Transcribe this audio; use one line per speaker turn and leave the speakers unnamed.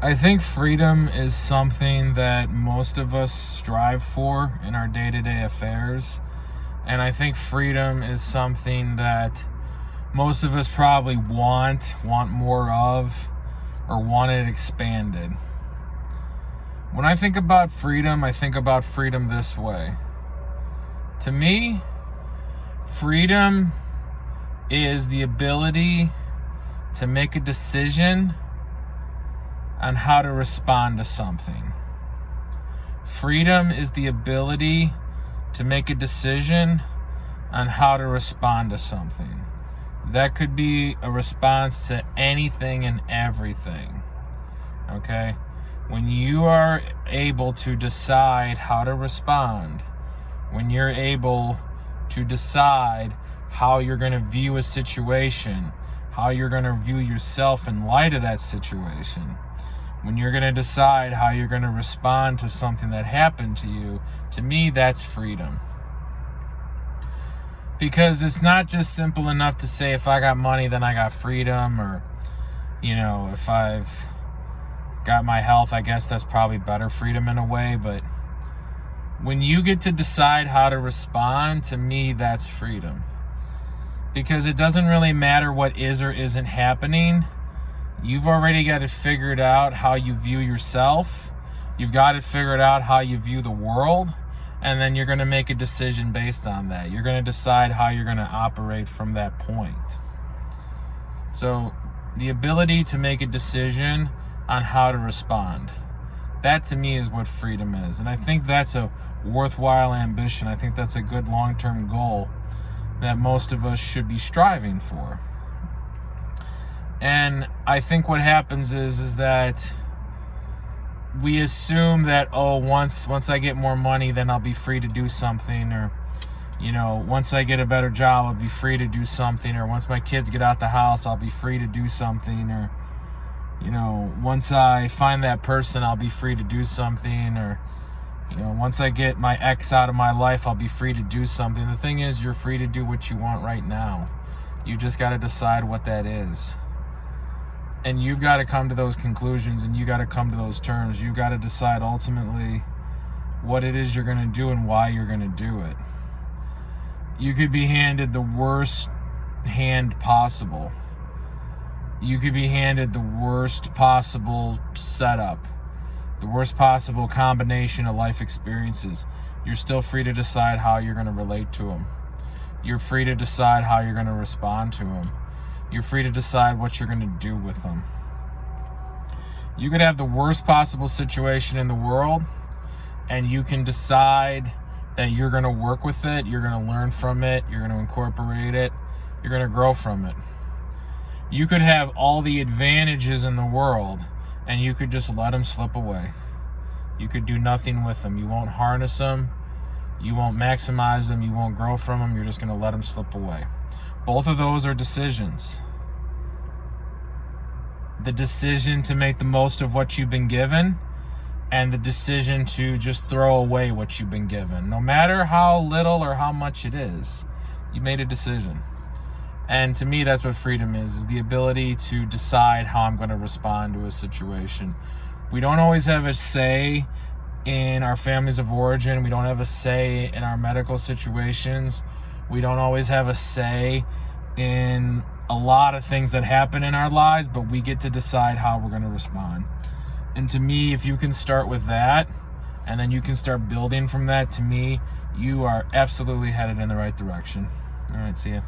I think freedom is something that most of us strive for in our day-to-day affairs. And I think freedom is something that most of us probably want more of, or want it expanded. When I think about freedom, I think about freedom this way. To me, freedom is the ability to make a decision on how to respond to something. Freedom is the ability to make a decision on how to respond to something. That could be a response to anything and everything. Okay? When you are able to decide how to respond, when you're able to decide how you're going to view a situation, how you're going to view yourself in light of that situation, when you're going to decide how you're going to respond to something that happened to you, to me, that's freedom. Because it's not just simple enough to say, if I got money, then I got freedom, or, if I've got my health, I guess that's probably better freedom in a way. But when you get to decide how to respond, to me, that's freedom. Because it doesn't really matter what is or isn't happening. You've already got it figured out how you view yourself. You've got it figured out how you view the world. And then you're going to make a decision based on that. You're going to decide how you're going to operate from that point. So the ability to make a decision on how to respond, that to me is what freedom is. And I think that's a worthwhile ambition. I think that's a good long-term goal that most of us should be striving for. And I think what happens is that we assume that, once I get more money, then I'll be free to do something, or, once I get a better job, I'll be free to do something, or once my kids get out the house, I'll be free to do something, or, once I find that person, I'll be free to do something, or, once I get my ex out of my life, I'll be free to do something. The thing is, you're free to do what you want right now. You just got to decide what that is. And you've got to come to those conclusions, and you got to come to those terms. You got to decide ultimately what it is you're going to do and why you're going to do it. You could be handed the worst hand possible. You could be handed the worst possible setup, the worst possible combination of life experiences. You're still free to decide how you're going to relate to them. You're free to decide how you're going to respond to them. You're free to decide what you're going to do with them. You could have the worst possible situation in the world, and you can decide that you're going to work with it, you're going to learn from it, you're going to incorporate it, you're going to grow from it. You could have all the advantages in the world, and you could just let them slip away. You could do nothing with them. You won't harness them. You won't maximize them. You won't grow from them. You're just going to let them slip away. Both of those are decisions. The decision to make the most of what you've been given, and the decision to just throw away what you've been given. No matter how little or how much it is, you made a decision. And to me, that's what freedom is the ability to decide how I'm going to respond to a situation. We don't always have a say in our families of origin. We don't have a say in our medical situations. We don't always have a say in a lot of things that happen in our lives, but we get to decide how we're going to respond. And to me, if you can start with that, and then you can start building from that, to me, you are absolutely headed in the right direction. All right, see ya.